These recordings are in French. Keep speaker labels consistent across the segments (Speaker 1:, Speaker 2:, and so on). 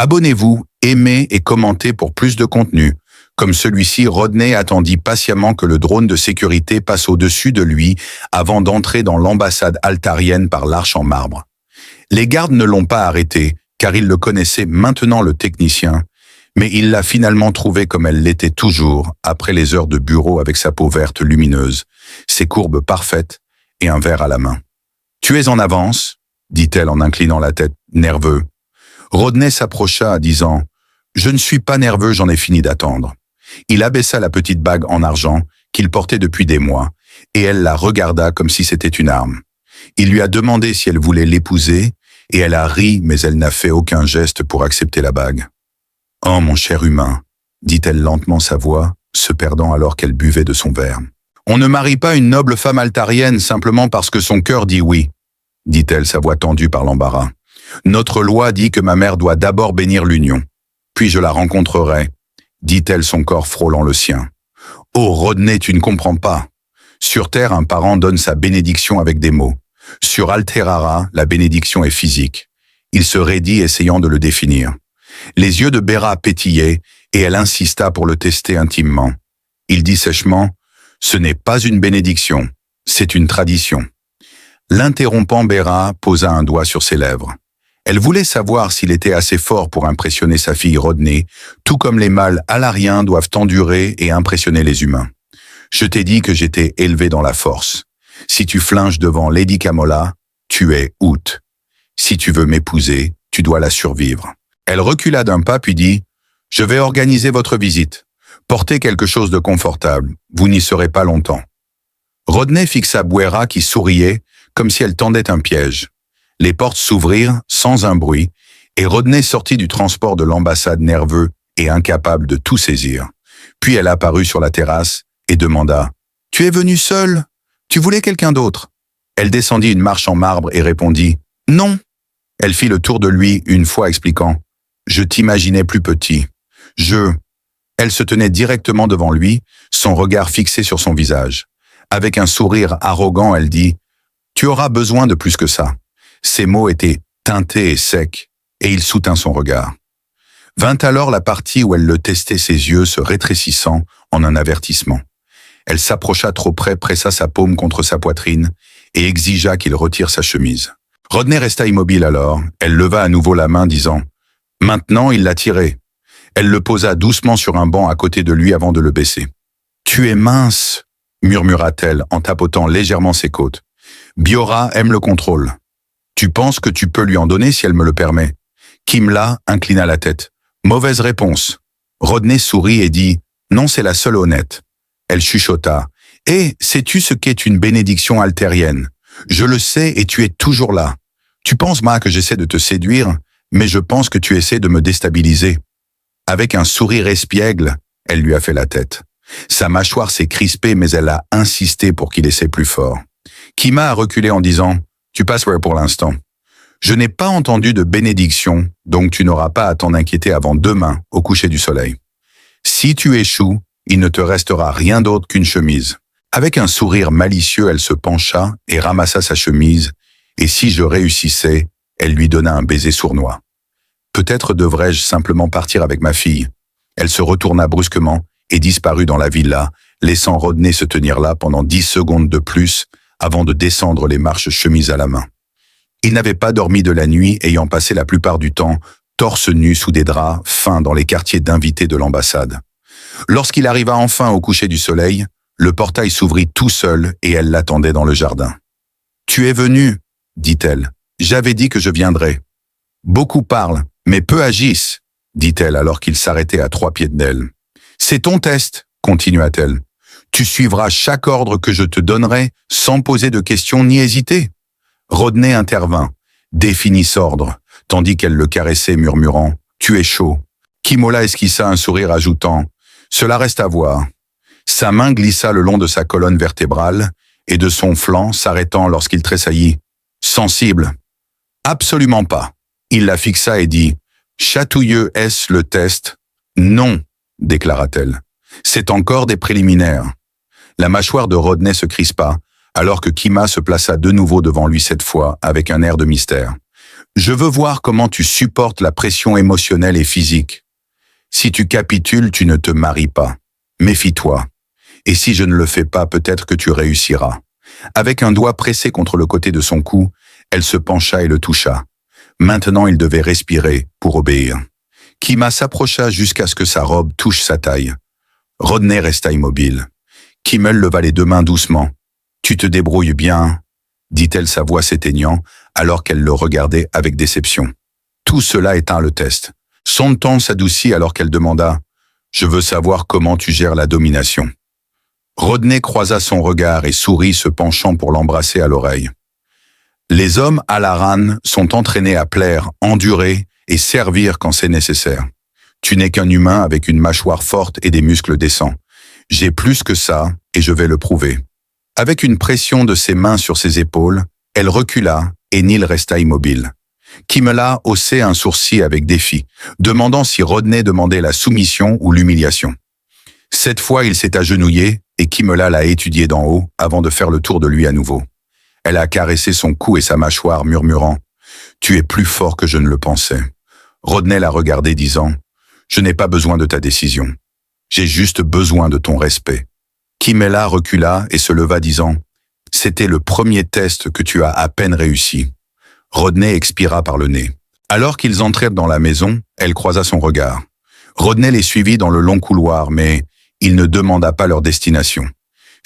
Speaker 1: Abonnez-vous, aimez et commentez pour plus de contenu. Comme celui-ci, Rodney attendit patiemment que le drone de sécurité passe au-dessus de lui avant d'entrer dans l'ambassade altarienne par l'arche en marbre. Les gardes ne l'ont pas arrêté, car ils le connaissaient maintenant le technicien, mais il l'a finalement trouvé comme elle l'était toujours, après les heures de bureau avec sa peau verte lumineuse, ses courbes parfaites et un verre à la main. « Tu es en avance ?» dit-elle en inclinant la tête, nerveux. Rodney s'approcha, disant « Je ne suis pas nerveux, j'en ai fini d'attendre. » Il abaissa la petite bague en argent qu'il portait depuis des mois, et elle la regarda comme si c'était une arme. Il lui a demandé si elle voulait l'épouser, et elle a ri, mais elle n'a fait aucun geste pour accepter la bague. « Oh, mon cher humain !» dit-elle lentement sa voix, se perdant alors qu'elle buvait de son verre. « On ne marie pas une noble femme altarienne simplement parce que son cœur dit oui, » dit-elle, sa voix tendue par l'embarras. « Notre loi dit que ma mère doit d'abord bénir l'union, puis je la rencontrerai, » dit-elle, son corps frôlant le sien. « Oh, Rodney, tu ne comprends pas. Sur Terre, un parent donne sa bénédiction avec des mots. Sur Alterara, la bénédiction est physique. » Il se raidit, essayant de le définir. Les yeux de Bera pétillaient, et elle insista pour le tester intimement. Il dit sèchement « Ce n'est pas une bénédiction, c'est une tradition. » L'interrompant, Bera posa un doigt sur ses lèvres. Elle voulait savoir s'il était assez fort pour impressionner sa fille Rodney, tout comme les mâles alariens doivent endurer et impressionner les humains. « Je t'ai dit que j'étais élevé dans la force. Si tu flinches devant Lady Kamola, tu es out. Si tu veux m'épouser, tu dois la survivre. » Elle recula d'un pas puis dit « Je vais organiser votre visite. Portez quelque chose de confortable. Vous n'y serez pas longtemps. » Rodney fixa Bouera qui souriait comme si elle tendait un piège. Les portes s'ouvrirent sans un bruit et Rodney sortit du transport de l'ambassade nerveux et incapable de tout saisir. Puis elle apparut sur la terrasse et demanda « Tu es venu seule? Tu voulais quelqu'un d'autre ?» Elle descendit une marche en marbre et répondit « Non. » Elle fit le tour de lui une fois expliquant « Je t'imaginais plus petit. Elle se tenait directement devant lui, son regard fixé sur son visage. Avec un sourire arrogant, elle dit « Tu auras besoin de plus que ça. » Ses mots étaient teintés et secs, et il soutint son regard. Vint alors la partie où elle le testait, ses yeux se rétrécissant en un avertissement. Elle s'approcha trop près, pressa sa paume contre sa poitrine et exigea qu'il retire sa chemise. Rodney resta immobile alors. Elle leva à nouveau la main, disant « Maintenant, il l'a tiré. » Elle le posa doucement sur un banc à côté de lui avant de le baisser. « Tu es mince !» murmura-t-elle en tapotant légèrement ses côtes. « Biora aime le contrôle. Tu penses que tu peux lui en donner si elle me le permet ?» Kimla inclina la tête. « Mauvaise réponse. » Rodney sourit et dit « Non, c'est la seule honnête. » Elle chuchota. « Et sais-tu ce qu'est une bénédiction altérienne? Je le sais et tu es toujours là. Tu penses, Ma, que j'essaie de te séduire, mais je pense que tu essaies de me déstabiliser. » Avec un sourire espiègle, elle lui a fait la tête. Sa mâchoire s'est crispée, mais elle a insisté pour qu'il essaie plus fort. Kima a reculé en disant « Tu passes pour l'instant. Je n'ai pas entendu de bénédiction, donc tu n'auras pas à t'en inquiéter avant demain, au coucher du soleil. Si tu échoues, il ne te restera rien d'autre qu'une chemise. » Avec un sourire malicieux, elle se pencha et ramassa sa chemise, et si je réussissais, elle lui donna un baiser sournois. Peut-être devrais-je simplement partir avec ma fille. Elle se retourna brusquement et disparut dans la villa, laissant Rodney se tenir là pendant 10 secondes de plus avant de descendre les marches chemise à la main. Il n'avait pas dormi de la nuit, ayant passé la plupart du temps torse nu sous des draps fins dans les quartiers d'invités de l'ambassade. Lorsqu'il arriva enfin au coucher du soleil, le portail s'ouvrit tout seul et elle l'attendait dans le jardin. « Tu es venu, » dit-elle. « J'avais dit que je viendrais. »« Beaucoup parlent, mais peu agissent, » dit-elle alors qu'il s'arrêtait à 3 pieds d'elle. « C'est ton test, » continua-t-elle. « Tu suivras chaque ordre que je te donnerai sans poser de questions ni hésiter. » Rodney intervint, définit cet ordre, tandis qu'elle le caressait murmurant « Tu es chaud ». Kimola esquissa un sourire ajoutant « Cela reste à voir ». Sa main glissa le long de sa colonne vertébrale et de son flanc, s'arrêtant lorsqu'il tressaillit. « Sensible ?»« Absolument pas. » Il la fixa et dit « Chatouilleux est-ce le test ?»« Non, » déclara-t-elle. « C'est encore des préliminaires. » La mâchoire de Rodney se crispa, alors que Kima se plaça de nouveau devant lui cette fois avec un air de mystère. Je veux voir comment tu supportes la pression émotionnelle et physique. Si tu capitules, tu ne te maries pas. Méfie-toi. Et si je ne le fais pas, peut-être que tu réussiras. Avec un doigt pressé contre le côté de son cou, elle se pencha et le toucha. Maintenant, il devait respirer pour obéir. Kima s'approcha jusqu'à ce que sa robe touche sa taille. Rodney resta immobile. Kimmel leva les deux mains doucement. « Tu te débrouilles bien », dit-elle, sa voix s'éteignant, alors qu'elle le regardait avec déception. Tout cela éteint le test. Son ton s'adoucit alors qu'elle demanda « Je veux savoir comment tu gères la domination ». Rodney croisa son regard et sourit, se penchant pour l'embrasser à l'oreille. Les hommes à la RAN sont entraînés à plaire, endurer et servir quand c'est nécessaire. Tu n'es qu'un humain avec une mâchoire forte et des muscles décents. J'ai plus que ça et je vais le prouver. Avec une pression de ses mains sur ses épaules, elle recula et Neil resta immobile. Kimela haussait un sourcil avec défi, demandant si Rodney demandait la soumission ou l'humiliation. Cette fois, il s'est agenouillé et Kimela l'a étudié d'en haut avant de faire le tour de lui à nouveau. Elle a caressé son cou et sa mâchoire, murmurant « Tu es plus fort que je ne le pensais ». Rodney l'a regardé, disant « Je n'ai pas besoin de ta décision. J'ai juste besoin de ton respect ». Kimela recula et se leva, disant « C'était le premier test que tu as à peine réussi ». Rodney expira par le nez. Alors qu'ils entrèrent dans la maison, elle croisa son regard. Rodney les suivit dans le long couloir, mais il ne demanda pas leur destination.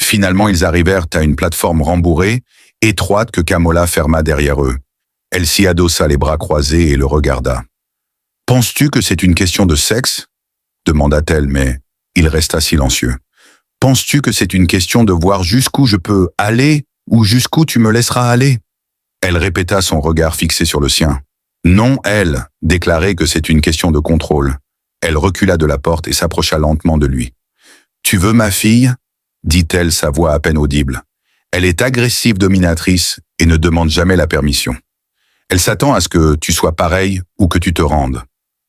Speaker 1: Finalement, ils arrivèrent à une plateforme rembourrée, étroite, que Kamola ferma derrière eux. Elle s'y adossa, les bras croisés, et le regarda. « Penses-tu que c'est une question de sexe ?» demanda-t-elle, mais il resta silencieux. « Penses-tu que c'est une question de voir jusqu'où je peux aller ou jusqu'où tu me laisseras aller ?» Elle répéta, son regard fixé sur le sien. Non, elle déclarait que c'est une question de contrôle. Elle recula de la porte et s'approcha lentement de lui. « Tu veux ma fille ?» dit-elle, sa voix à peine audible. Elle est agressive, dominatrice et ne demande jamais la permission. Elle s'attend à ce que tu sois pareil ou que tu te rendes.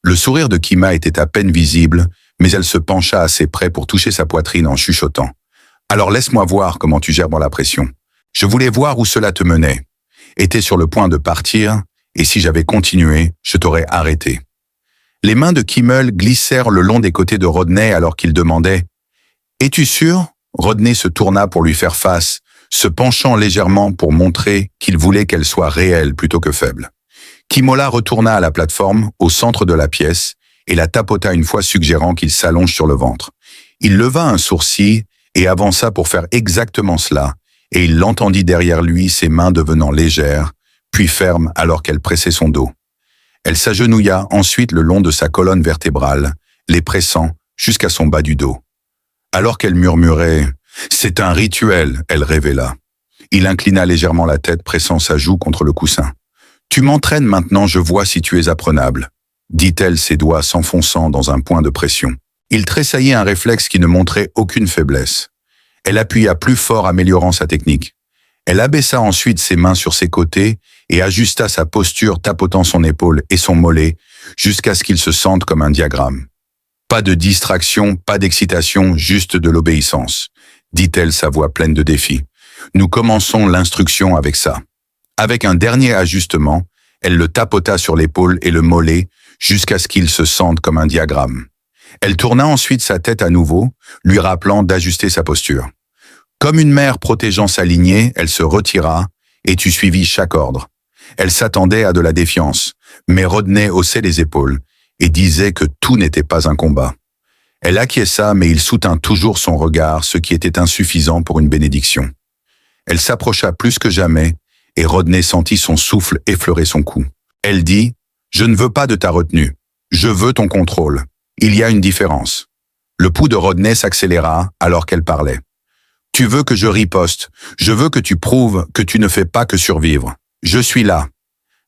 Speaker 1: Le sourire de Kima était à peine visible, mais elle se pencha assez près pour toucher sa poitrine en chuchotant. « Alors laisse-moi voir comment tu gères dans la pression. Je voulais voir où cela te menait. Était sur le point de partir, et si j'avais continué, je t'aurais arrêté. » Les mains de Kimmel glissèrent le long des côtés de Rodney alors qu'il demandait « Es-tu sûr ?» Rodney se tourna pour lui faire face, se penchant légèrement pour montrer qu'il voulait qu'elle soit réelle plutôt que faible. Kimola retourna à la plateforme, au centre de la pièce, et la tapota une fois, suggérant qu'il s'allonge sur le ventre. Il leva un sourcil et avança pour faire exactement cela, et il l'entendit derrière lui, ses mains devenant légères, puis fermes alors qu'elle pressait son dos. Elle s'agenouilla ensuite le long de sa colonne vertébrale, les pressant jusqu'à son bas du dos. Alors qu'elle murmurait « C'est un rituel », elle révéla. Il inclina légèrement la tête, pressant sa joue contre le coussin. « Tu m'entraînes maintenant, je vois si tu es apprenable », dit-elle, ses doigts s'enfonçant dans un point de pression. Il tressaillit, un réflexe qui ne montrait aucune faiblesse. Elle appuya plus fort, améliorant sa technique. Elle abaissa ensuite ses mains sur ses côtés et ajusta sa posture, tapotant son épaule et son mollet jusqu'à ce qu'il se sente comme un diagramme. Pas de distraction, pas d'excitation, juste de l'obéissance, dit-elle, sa voix pleine de défi. Nous commençons l'instruction avec ça. Avec un dernier ajustement, elle le tapota sur l'épaule et le mollet jusqu'à ce qu'il se sente comme un diagramme. Elle tourna ensuite sa tête à nouveau, lui rappelant d'ajuster sa posture. Comme une mère protégeant sa lignée, elle se retira et tu suivis chaque ordre. Elle s'attendait à de la défiance, mais Rodney haussait les épaules et disait que tout n'était pas un combat. Elle acquiesça, mais il soutint toujours son regard, ce qui était insuffisant pour une bénédiction. Elle s'approcha plus que jamais et Rodney sentit son souffle effleurer son cou. Elle dit « Je ne veux pas de ta retenue, je veux ton contrôle. Il y a une différence. » Le pouls de Rodney s'accéléra alors qu'elle parlait. « Tu veux que je riposte, je veux que tu prouves que tu ne fais pas que survivre. Je suis là. »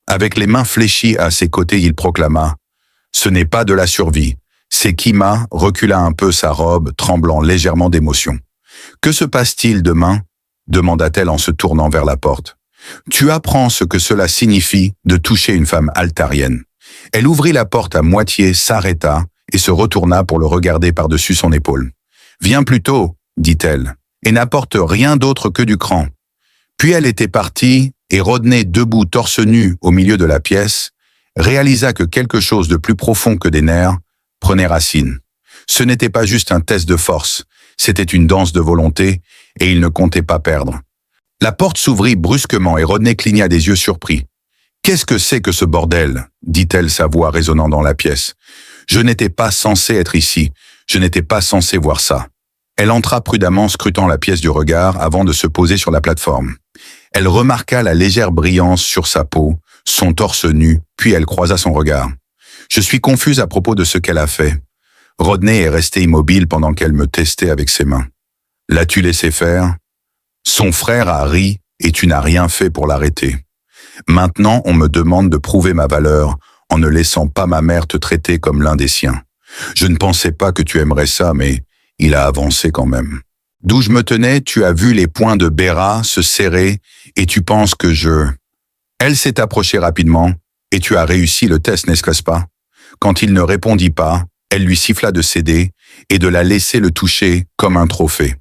Speaker 1: Avec les mains fléchies à ses côtés, il proclama « Ce n'est pas de la survie. » C'est Kima recula un peu sa robe, tremblant légèrement d'émotion. « Que se passe-t-il demain ?» demanda-t-elle en se tournant vers la porte. « Tu apprends ce que cela signifie de toucher une femme altarienne. » Elle ouvrit la porte à moitié, s'arrêta et se retourna pour le regarder par-dessus son épaule. « Viens plus tôt, dit-elle, et n'apporte rien d'autre que du cran. » Puis elle était partie et Rodney, debout torse nu au milieu de la pièce, réalisa que quelque chose de plus profond que des nerfs prenait racine. Ce n'était pas juste un test de force, c'était une danse de volonté, et il ne comptait pas perdre. La porte s'ouvrit brusquement et Rodney cligna des yeux surpris. « Qu'est-ce que c'est que ce bordel ?» dit-elle, sa voix résonnant dans la pièce. « Je n'étais pas censé être ici, je n'étais pas censé voir ça. » Elle entra prudemment, scrutant la pièce du regard avant de se poser sur la plateforme. Elle remarqua la légère brillance sur sa peau, son torse nu, puis elle croisa son regard. « Je suis confuse à propos de ce qu'elle a fait. » Rodney est resté immobile pendant qu'elle me testait avec ses mains. « L'as-tu laissé faire ?» Son frère a ri et tu n'as rien fait pour l'arrêter. Maintenant, on me demande de prouver ma valeur en ne laissant pas ma mère te traiter comme l'un des siens. Je ne pensais pas que tu aimerais ça, mais il a avancé quand même. D'où je me tenais, tu as vu les poings de Béra se serrer et tu penses que je... Elle s'est approchée rapidement et tu as réussi le test, n'est-ce pas? Quand il ne répondit pas, elle lui siffla de céder et de la laisser le toucher comme un trophée.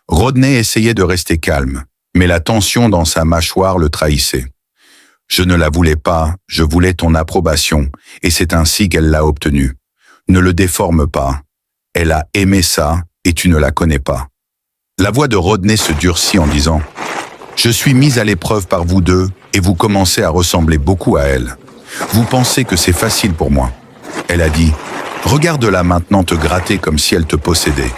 Speaker 1: Rodney essayait de rester calme, mais la tension dans sa mâchoire le trahissait. Je ne la voulais pas, je voulais ton approbation, et c'est ainsi qu'elle l'a obtenue. Ne le déforme pas. Elle a aimé ça, et tu ne la connais pas. La voix de Rodney se durcit en disant « Je suis mise à l'épreuve par vous deux, et vous commencez à ressembler beaucoup à elle. Vous pensez que c'est facile pour moi. » Elle a dit « Regarde-la maintenant te gratter comme si elle te possédait. »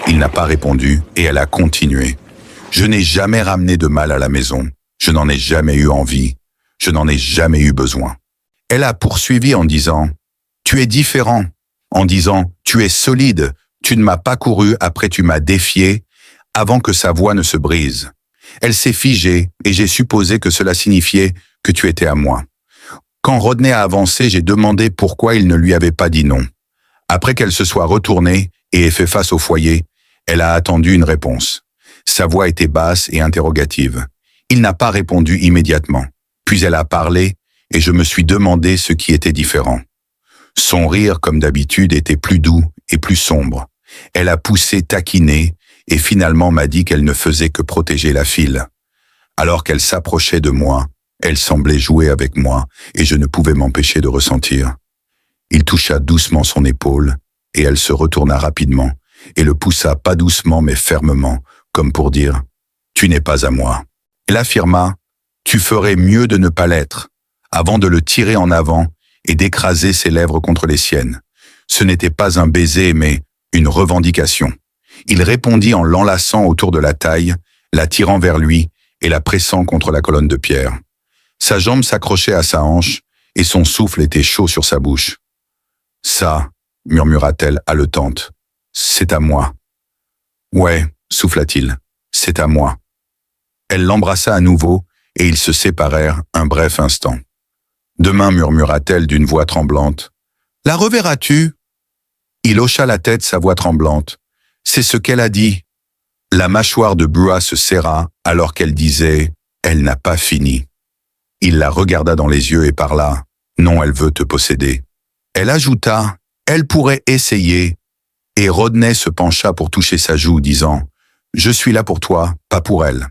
Speaker 1: Il n'a pas répondu et elle a continué. « Je n'ai jamais ramené de mal à la maison. Je n'en ai jamais eu envie. Je n'en ai jamais eu besoin. » Elle a poursuivi en disant « Tu es différent. » En disant « Tu es solide. Tu ne m'as pas couru après tu m'as défié. » Avant que sa voix ne se brise. Elle s'est figée et j'ai supposé que cela signifiait que tu étais à moi. Quand Rodney a avancé, j'ai demandé pourquoi il ne lui avait pas dit non. Après qu'elle se soit retournée et ait fait face au foyer, elle a attendu une réponse. Sa voix était basse et interrogative. Il n'a pas répondu immédiatement. Puis elle a parlé et je me suis demandé ce qui était différent. Son rire, comme d'habitude, était plus doux et plus sombre. Elle a poussé, taquiné, et finalement m'a dit qu'elle ne faisait que protéger la file. Alors qu'elle s'approchait de moi, elle semblait jouer avec moi et je ne pouvais m'empêcher de ressentir. Il toucha doucement son épaule et elle se retourna rapidement et le poussa pas doucement mais fermement, comme pour dire « Tu n'es pas à moi ». Elle affirma « Tu ferais mieux de ne pas l'être », avant de le tirer en avant et d'écraser ses lèvres contre les siennes. Ce n'était pas un baiser mais une revendication. Il répondit en l'enlaçant autour de la taille, la tirant vers lui et la pressant contre la colonne de pierre. Sa jambe s'accrochait à sa hanche et son souffle était chaud sur sa bouche. « Ça, » murmura-t-elle haletante, « c'est à moi. »« Ouais, » souffla-t-il, « c'est à moi. » Elle l'embrassa à nouveau et ils se séparèrent un bref instant. « Demain, » murmura-t-elle d'une voix tremblante. « La reverras-tu » Il hocha la tête, sa voix tremblante. C'est ce qu'elle a dit. La mâchoire de Brua se serra alors qu'elle disait « Elle n'a pas fini ». Il la regarda dans les yeux et parla « Non, elle veut te posséder ». Elle ajouta « Elle pourrait essayer ». Et Rodney se pencha pour toucher sa joue, disant « Je suis là pour toi, pas pour elle ».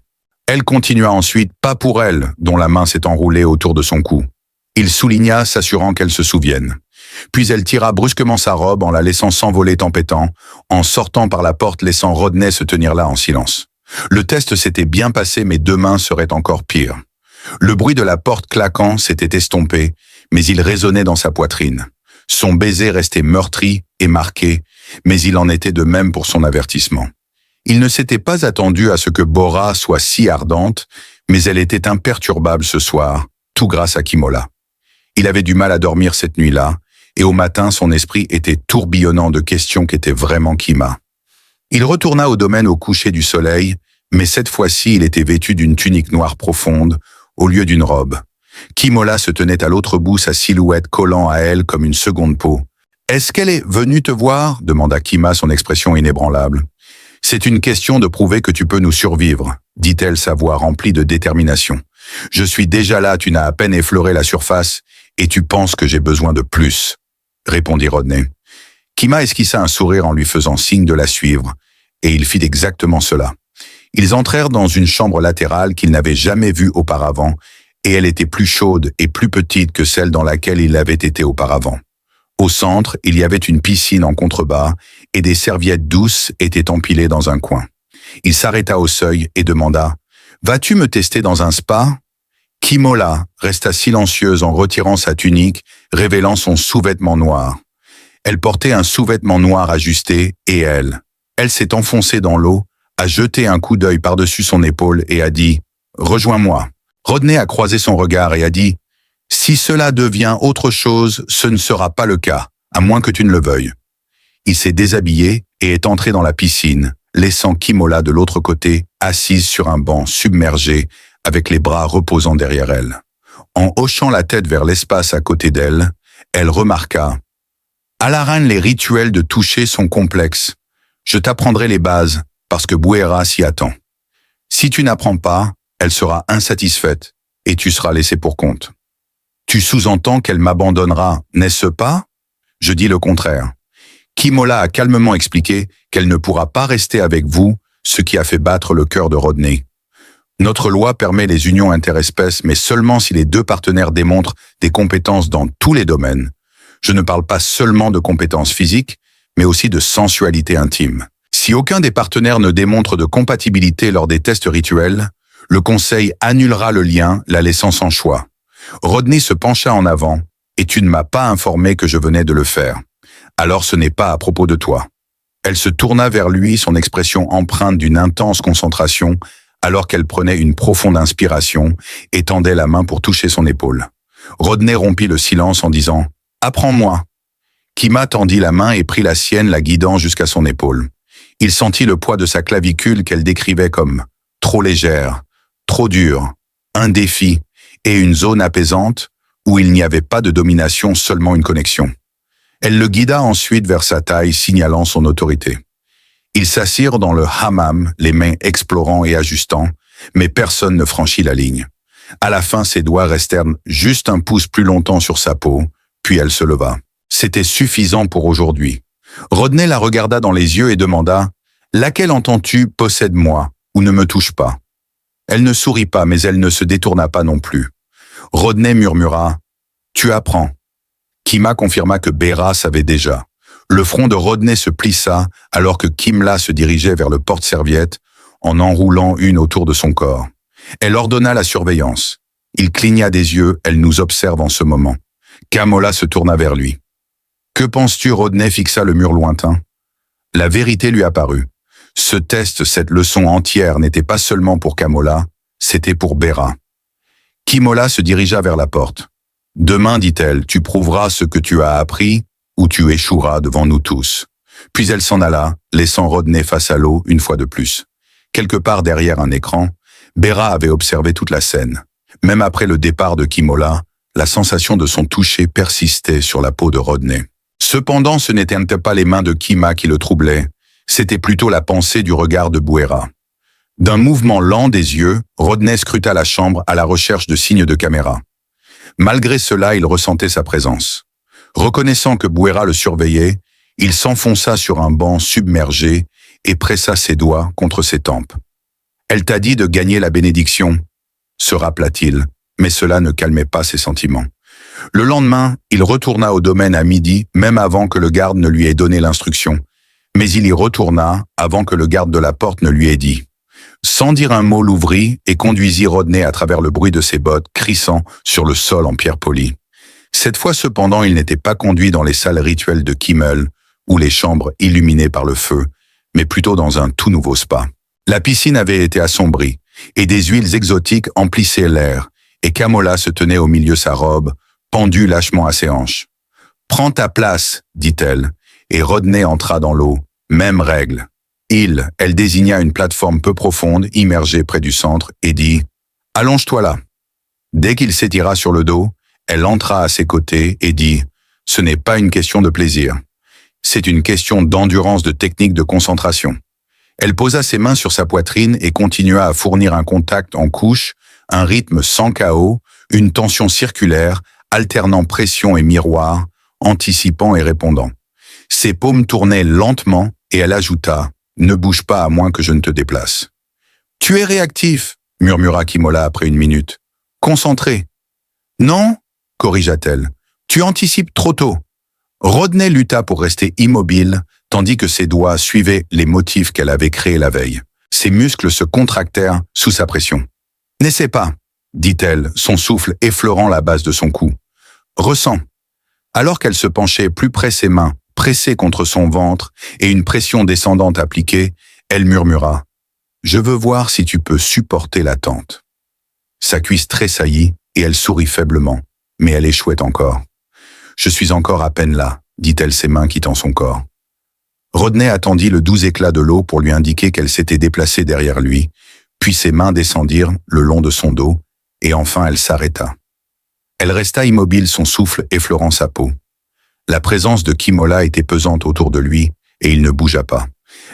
Speaker 1: Elle continua ensuite « Pas pour elle », dont la main s'est enroulée autour de son cou. Il souligna, s'assurant qu'elle se souvienne. Puis elle tira brusquement sa robe en la laissant s'envoler tempêtant, en sortant par la porte laissant Rodney se tenir là en silence. Le test s'était bien passé mais demain serait encore pire. Le bruit de la porte claquant s'était estompé, mais il résonnait dans sa poitrine. Son baiser restait meurtri et marqué, mais il en était de même pour son avertissement. Il ne s'était pas attendu à ce que Bora soit si ardente, mais elle était imperturbable ce soir, tout grâce à Kimola. Il avait du mal à dormir cette nuit-là, et au matin son esprit était tourbillonnant de questions qu'était vraiment Kima. Il retourna au domaine au coucher du soleil, mais cette fois-ci il était vêtu d'une tunique noire profonde, au lieu d'une robe. Kimola se tenait à l'autre bout, sa silhouette collant à elle comme une seconde peau. « Est-ce qu'elle est venue te voir ?» demanda Kima, son expression inébranlable. « C'est une question de prouver que tu peux nous survivre », dit-elle, sa voix remplie de détermination. « Je suis déjà là, tu n'as à peine effleuré la surface, et tu penses que j'ai besoin de plus », répondit Rodney. Kima esquissa un sourire en lui faisant signe de la suivre, et il fit exactement cela. Ils entrèrent dans une chambre latérale qu'ils n'avaient jamais vue auparavant, et elle était plus chaude et plus petite que celle dans laquelle ils avaient été auparavant. Au centre, il y avait une piscine en contrebas, et des serviettes douces étaient empilées dans un coin. Il s'arrêta au seuil et demanda « Vas-tu me tester dans un spa ?» Kimola resta silencieuse en retirant sa tunique, révélant son sous-vêtement noir. Elle portait un sous-vêtement noir ajusté, et elle s'est enfoncée dans l'eau, a jeté un coup d'œil par-dessus son épaule et a dit « Rejoins-moi ». Rodney a croisé son regard et a dit « Si cela devient autre chose, ce ne sera pas le cas, à moins que tu ne le veuilles. » Il s'est déshabillé et est entré dans la piscine, laissant Kimola de l'autre côté, assise sur un banc submergé, avec les bras reposant derrière elle. En hochant la tête vers l'espace à côté d'elle, elle remarqua « À la reine, les rituels de toucher sont complexes. Je t'apprendrai les bases, parce que Bouera s'y attend. Si tu n'apprends pas, elle sera insatisfaite, et tu seras laissé pour compte. Tu sous-entends qu'elle m'abandonnera, n'est-ce pas? Je dis le contraire. Kimola a calmement expliqué qu'elle ne pourra pas rester avec vous, ce qui a fait battre le cœur de Rodney. Notre loi permet les unions interespèces, mais seulement si les deux partenaires démontrent des compétences dans tous les domaines. Je ne parle pas seulement de compétences physiques, mais aussi de sensualité intime. Si aucun des partenaires ne démontre de compatibilité lors des tests rituels, le conseil annulera le lien, la laissant sans choix. Rodney se pencha en avant, et tu ne m'as pas informé que je venais de le faire. Alors ce n'est pas à propos de toi. Elle se tourna vers lui, son expression empreinte d'une intense concentration, alors qu'elle prenait une profonde inspiration et tendait la main pour toucher son épaule. Rodney rompit le silence en disant « Apprends-moi ». Kima tendit la main et prit la sienne, la guidant jusqu'à son épaule. Il sentit le poids de sa clavicule qu'elle décrivait comme trop légère, trop dure, un défi et une zone apaisante où il n'y avait pas de domination, seulement une connexion. Elle le guida ensuite vers sa taille, signalant son autorité. Ils s'assirent dans le hammam, les mains explorant et ajustant, mais personne ne franchit la ligne. À la fin, ses doigts restèrent juste un pouce plus longtemps sur sa peau, puis elle se leva. C'était suffisant pour aujourd'hui. Rodney la regarda dans les yeux et demanda « Laquelle entends-tu possède-moi ou ne me touche pas ?» Elle ne sourit pas, mais elle ne se détourna pas non plus. Rodney murmura « Tu apprends ». Kima confirma que Bera savait déjà. Le front de Rodney se plissa alors que Kimla se dirigeait vers le porte-serviette en enroulant une autour de son corps. Elle ordonna la surveillance. Il cligna des yeux, elle nous observe en ce moment. Kamola se tourna vers lui. « Que penses-tu » Rodney fixa le mur lointain. La vérité lui apparut. Ce test, cette leçon entière n'était pas seulement pour Kamola, c'était pour Bera. Kimola se dirigea vers la porte. « Demain, dit-elle, tu prouveras ce que tu as appris ou tu échoueras devant nous tous. » Puis elle s'en alla, laissant Rodney face à l'eau une fois de plus. Quelque part derrière un écran, Bera avait observé toute la scène. Même après le départ de Kimola, la sensation de son toucher persistait sur la peau de Rodney. Cependant, ce n'étaient pas les mains de Kima qui le troublaient, c'était plutôt la pensée du regard de Bouera. D'un mouvement lent des yeux, Rodney scruta la chambre à la recherche de signes de caméra. Malgré cela, il ressentait sa présence. Reconnaissant que Bouera le surveillait, il s'enfonça sur un banc submergé et pressa ses doigts contre ses tempes. « Elle t'a dit de gagner la bénédiction », se rappela-t-il, mais cela ne calmait pas ses sentiments. Le lendemain, il retourna au domaine à midi, même avant que le garde ne lui ait donné l'instruction. Mais il y retourna avant que le garde de la porte ne lui ait dit. Sans dire un mot, l'ouvrit et conduisit Rodney à travers le bruit de ses bottes crissant sur le sol en pierre polie. Cette fois cependant, il n'était pas conduit dans les salles rituelles de Kimmel, ou les chambres illuminées par le feu, mais plutôt dans un tout nouveau spa. La piscine avait été assombrie, et des huiles exotiques emplissaient l'air, et Kamola se tenait au milieu sa robe, pendue lâchement à ses hanches. « Prends ta place, dit-elle, et Rodney entra dans l'eau. Même règle. Elle désigna une plateforme peu profonde, immergée près du centre, et dit « Allonge-toi là ». Dès qu'il s'étira sur le dos, elle entra à ses côtés et dit « Ce n'est pas une question de plaisir. C'est une question d'endurance, de technique, de concentration. » Elle posa ses mains sur sa poitrine et continua à fournir un contact en couche, un rythme sans chaos, une tension circulaire, alternant pression et miroir, anticipant et répondant. Ses paumes tournaient lentement et elle ajouta « Ne bouge pas à moins que je ne te déplace. » Tu es réactif, murmura Kimola après une minute. Concentré. Non, corrigea-t-elle. Tu anticipes trop tôt. Rodney lutta pour rester immobile, tandis que ses doigts suivaient les motifs qu'elle avait créés la veille. Ses muscles se contractèrent sous sa pression. « N'essaie pas, dit-elle, son souffle effleurant la base de son cou. « Ressens. » Alors qu'elle se penchait plus près, ses mains pressées contre son ventre et une pression descendante appliquée, elle murmura « Je veux voir si tu peux supporter l'attente. » Sa cuisse tressaillit et elle sourit faiblement, mais elle échouait encore. « Je suis encore à peine là, » dit-elle, ses mains quittant son corps. Rodney attendit le doux éclat de l'eau pour lui indiquer qu'elle s'était déplacée derrière lui, puis ses mains descendirent le long de son dos, et enfin elle s'arrêta. Elle resta immobile, son souffle effleurant sa peau. La présence de Kimola était pesante autour de lui, et il ne bougea pas.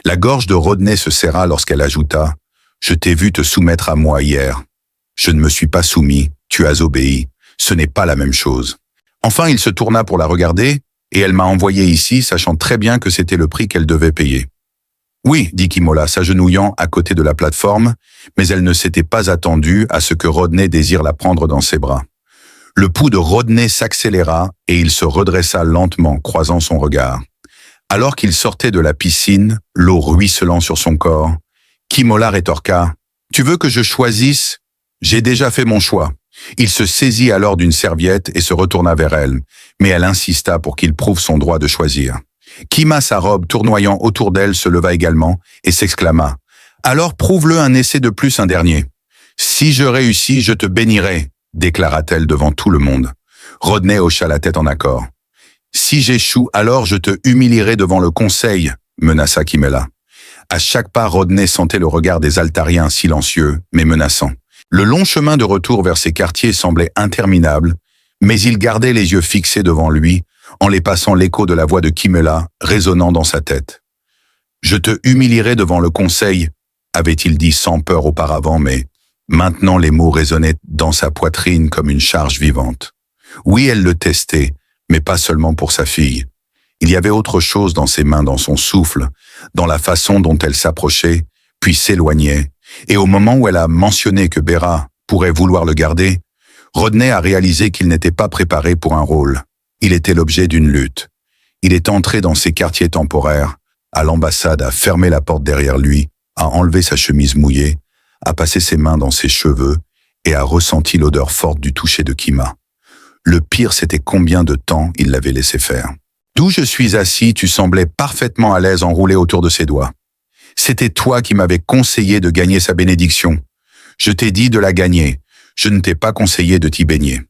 Speaker 1: La gorge de Rodney se serra lorsqu'elle ajouta « Je t'ai vu te soumettre à moi hier. Je ne me suis pas soumis, tu as obéi. Ce n'est pas la même chose. » Enfin, il se tourna pour la regarder, et elle m'a envoyé ici, sachant très bien que c'était le prix qu'elle devait payer. « Oui, dit Kimola, s'agenouillant à côté de la plateforme, mais elle ne s'était pas attendue à ce que Rodney désire la prendre dans ses bras. Le pouls de Rodney s'accéléra et il se redressa lentement, croisant son regard. Alors qu'il sortait de la piscine, l'eau ruisselant sur son corps, Kimola rétorqua « Tu veux que je choisisse ? J'ai déjà fait mon choix. » Il se saisit alors d'une serviette et se retourna vers elle, mais elle insista pour qu'il prouve son droit de choisir. Kima, sa robe tournoyant autour d'elle, se leva également et s'exclama « Alors prouve-le un essai de plus, un dernier. »« Si je réussis, je te bénirai, » déclara-t-elle devant tout le monde. Rodney hocha la tête en accord. « Si j'échoue, alors je te humilierai devant le conseil, » menaça Kimela. À chaque pas, Rodney sentait le regard des Altariens silencieux, mais menaçant. Le long chemin de retour vers ses quartiers semblait interminable, mais il gardait les yeux fixés devant lui, en les passant l'écho de la voix de Kimela résonnant dans sa tête. « Je te humilierai devant le conseil », avait-il dit sans peur auparavant, mais maintenant les mots résonnaient dans sa poitrine comme une charge vivante. Oui, elle le testait, mais pas seulement pour sa fille. Il y avait autre chose dans ses mains, dans son souffle, dans la façon dont elle s'approchait, puis s'éloignait, et au moment où elle a mentionné que Bera pourrait vouloir le garder, Rodney a réalisé qu'il n'était pas préparé pour un rôle. Il était l'objet d'une lutte. Il est entré dans ses quartiers temporaires, à l'ambassade, a fermé la porte derrière lui, a enlevé sa chemise mouillée, a passé ses mains dans ses cheveux et a ressenti l'odeur forte du toucher de Kima. Le pire, c'était combien de temps il l'avait laissé faire. D'où je suis assis, tu semblais parfaitement à l'aise enroulé autour de ses doigts. C'était toi qui m'avais conseillé de gagner sa bénédiction. Je t'ai dit de la gagner. Je ne t'ai pas conseillé de t'y baigner.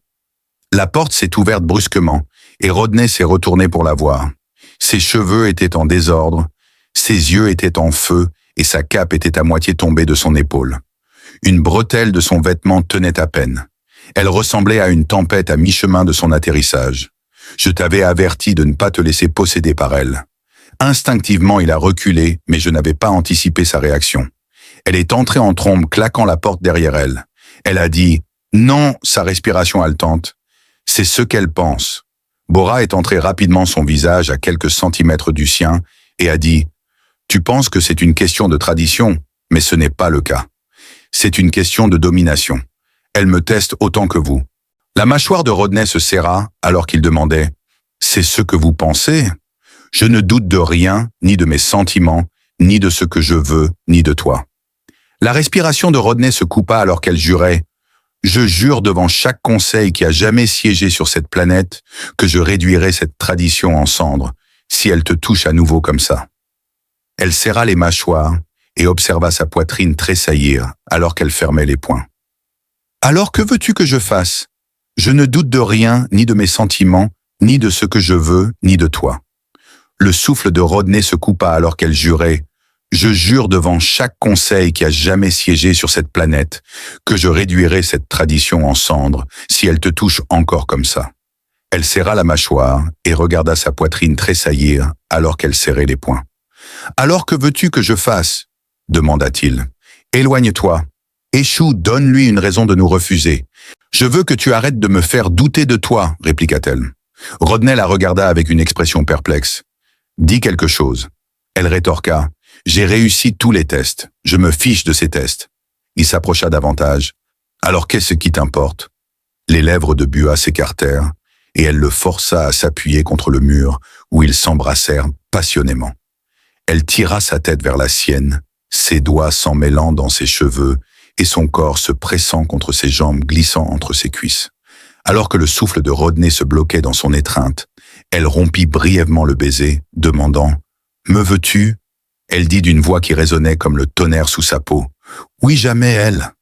Speaker 1: La porte s'est ouverte brusquement et Rodney s'est retourné pour la voir. Ses cheveux étaient en désordre, ses yeux étaient en feu et sa cape était à moitié tombée de son épaule. Une bretelle de son vêtement tenait à peine. Elle ressemblait à une tempête à mi-chemin de son atterrissage. Je t'avais averti de ne pas te laisser posséder par elle. Instinctivement, il a reculé, mais je n'avais pas anticipé sa réaction. Elle est entrée en trombe, claquant la porte derrière elle. Elle a dit « Non », sa respiration haletante. C'est ce qu'elle pense. Bora est entré rapidement, son visage à quelques centimètres du sien, et a dit « Tu penses que c'est une question de tradition, mais ce n'est pas le cas. C'est une question de domination. Elle me teste autant que vous. » La mâchoire de Rodney se serra alors qu'il demandait « C'est ce que vous pensez ? Je ne doute de rien, ni de mes sentiments, ni de ce que je veux, ni de toi. » La respiration de Rodney se coupa alors qu'elle jurait « Je jure devant chaque conseil qui a jamais siégé sur cette planète que je réduirai cette tradition en cendres, si elle te touche à nouveau comme ça. » Elle serra les mâchoires et observa sa poitrine tressaillir alors qu'elle fermait les poings. « Alors que veux-tu que je fasse ? Je ne doute de rien, ni de mes sentiments, ni de ce que je veux, ni de toi. » Le souffle de Rodney se coupa alors qu'elle jurait « Je jure devant chaque conseil qui a jamais siégé sur cette planète que je réduirai cette tradition en cendres si elle te touche encore comme ça. » Elle serra la mâchoire et regarda sa poitrine tressaillir alors qu'elle serrait les poings. « Alors que veux-tu que je fasse ?» demanda-t-il. « Éloigne-toi. Échoue, donne-lui une raison de nous refuser. Je veux que tu arrêtes de me faire douter de toi, répliqua-t-elle. Rodney la regarda avec une expression perplexe. Dis quelque chose. Elle rétorqua. J'ai réussi tous les tests. Je me fiche de ces tests. Il s'approcha davantage. « Alors qu'est-ce qui t'importe » Les lèvres de Bua s'écartèrent, et elle le força à s'appuyer contre le mur, où ils s'embrassèrent passionnément. Elle tira sa tête vers la sienne, ses doigts s'en mêlant dans ses cheveux, et son corps se pressant contre ses jambes glissant entre ses cuisses. Alors que le souffle de Rodney se bloquait dans son étreinte, elle rompit brièvement le baiser, demandant « Me veux-tu » Elle dit d'une voix qui résonnait comme le tonnerre sous sa peau. « Oui, jamais elle !»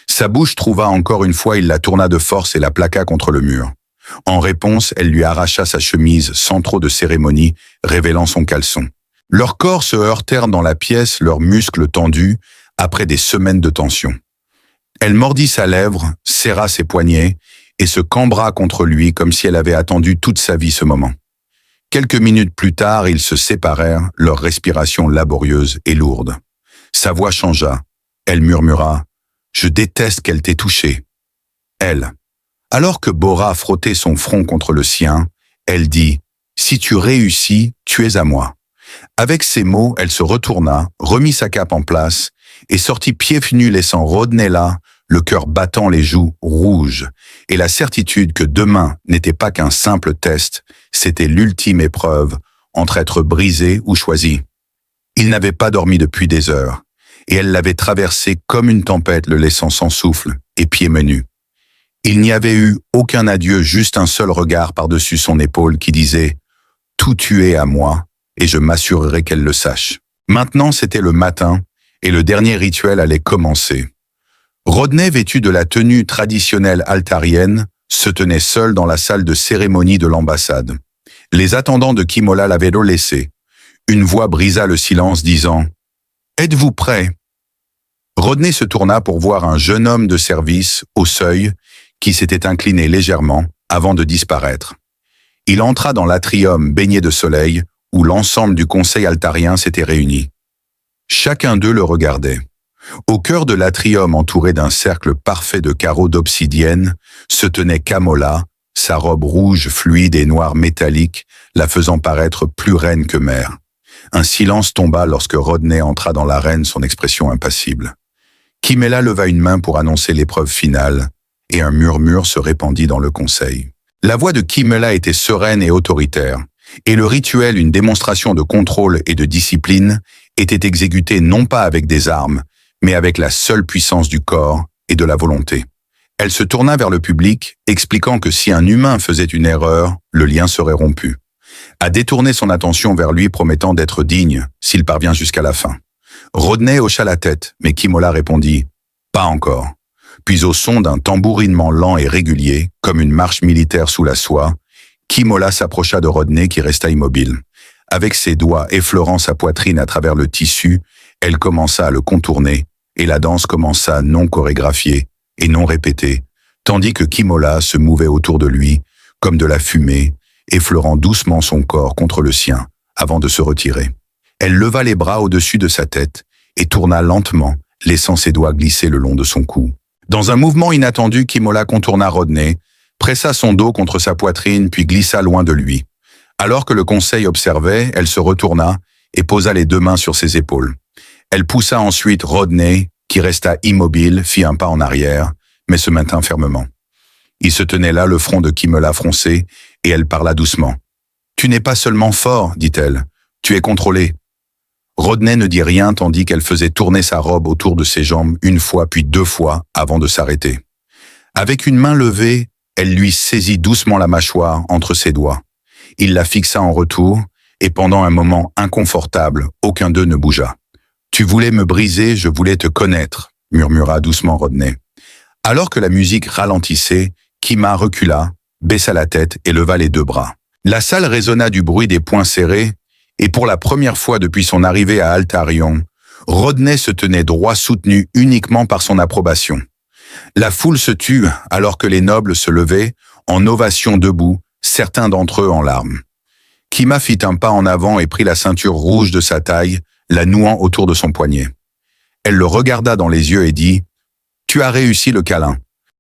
Speaker 1: Sa bouche trouva encore une fois, il la tourna de force et la plaqua contre le mur. En réponse, elle lui arracha sa chemise sans trop de cérémonie, révélant son caleçon. Leurs corps se heurtèrent dans la pièce, leurs muscles tendus, après des semaines de tension. Elle mordit sa lèvre, serra ses poignets et se cambra contre lui comme si elle avait attendu toute sa vie ce moment. Quelques minutes plus tard, ils se séparèrent, leur respiration laborieuse et lourde. Sa voix changea. Elle murmura « Je déteste qu'elle t'ait touché. » Elle. Alors que Bora frottait son front contre le sien, elle dit « Si tu réussis, tu es à moi. » Avec ces mots, elle se retourna, remit sa cape en place et sortit pieds nus laissant Rodney là, le cœur battant, les joues rouges, et la certitude que demain n'était pas qu'un simple test, c'était l'ultime épreuve entre être brisé ou choisi. Il n'avait pas dormi depuis des heures, et elle l'avait traversé comme une tempête, le laissant sans souffle et pieds menus. Il n'y avait eu aucun adieu, juste un seul regard par-dessus son épaule qui disait « Tout tu es à moi, et je m'assurerai qu'elle le sache. » Maintenant, c'était le matin, et le dernier rituel allait commencer. Rodney, vêtu de la tenue traditionnelle altarienne, se tenait seul dans la salle de cérémonie de l'ambassade. Les attendants de Kimola l'avaient laissé. Une voix brisa le silence disant « Êtes-vous prêts ?» Rodney se tourna pour voir un jeune homme de service, au seuil, qui s'était incliné légèrement avant de disparaître. Il entra dans l'atrium baigné de soleil, où l'ensemble du conseil altarien s'était réuni. Chacun d'eux le regardait. Au cœur de l'atrium entouré d'un cercle parfait de carreaux d'obsidienne, se tenait Kamola, sa robe rouge fluide et noire métallique, la faisant paraître plus reine que mère. Un silence tomba lorsque Rodney entra dans l'arène, son expression impassible. Kimela leva une main pour annoncer l'épreuve finale, et un murmure se répandit dans le conseil. La voix de Kimela était sereine et autoritaire, et le rituel, une démonstration de contrôle et de discipline, était exécuté non pas avec des armes, mais avec la seule puissance du corps et de la volonté. Elle se tourna vers le public, expliquant que si un humain faisait une erreur, le lien serait rompu. A détourné son attention vers lui, promettant d'être digne s'il parvient jusqu'à la fin. Rodney hocha la tête, mais Kimola répondit « Pas encore ». Puis au son d'un tambourinement lent et régulier, comme une marche militaire sous la soie, Kimola s'approcha de Rodney qui resta immobile. Avec ses doigts effleurant sa poitrine à travers le tissu, elle commença à le contourner, et la danse commença non chorégraphiée et non répétée, tandis que Kimola se mouvait autour de lui, comme de la fumée, effleurant doucement son corps contre le sien, avant de se retirer. Elle leva les bras au-dessus de sa tête et tourna lentement, laissant ses doigts glisser le long de son cou. Dans un mouvement inattendu, Kimola contourna Rodney, pressa son dos contre sa poitrine puis glissa loin de lui. Alors que le conseil observait, elle se retourna et posa les deux mains sur ses épaules. Elle poussa ensuite Rodney, qui resta immobile, fit un pas en arrière, mais se maintint fermement. Il se tenait là, le front de Kimola froncé, et elle parla doucement. « Tu n'es pas seulement fort, dit-elle, tu es contrôlé. » Rodney ne dit rien tandis qu'elle faisait tourner sa robe autour de ses jambes une fois puis deux fois avant de s'arrêter. Avec une main levée, elle lui saisit doucement la mâchoire entre ses doigts. Il la fixa en retour, et pendant un moment inconfortable, aucun d'eux ne bougea. « Tu voulais me briser, je voulais te connaître », murmura doucement Rodney. Alors que la musique ralentissait, Kima recula, baissa la tête et leva les deux bras. La salle résonna du bruit des poings serrés, et pour la première fois depuis son arrivée à Altarion, Rodney se tenait droit, soutenu uniquement par son approbation. La foule se tut alors que les nobles se levaient, en ovation debout, certains d'entre eux en larmes. Kima fit un pas en avant et prit la ceinture rouge de sa taille, la nouant autour de son poignet. Elle le regarda dans les yeux et dit « Tu as réussi le câlin.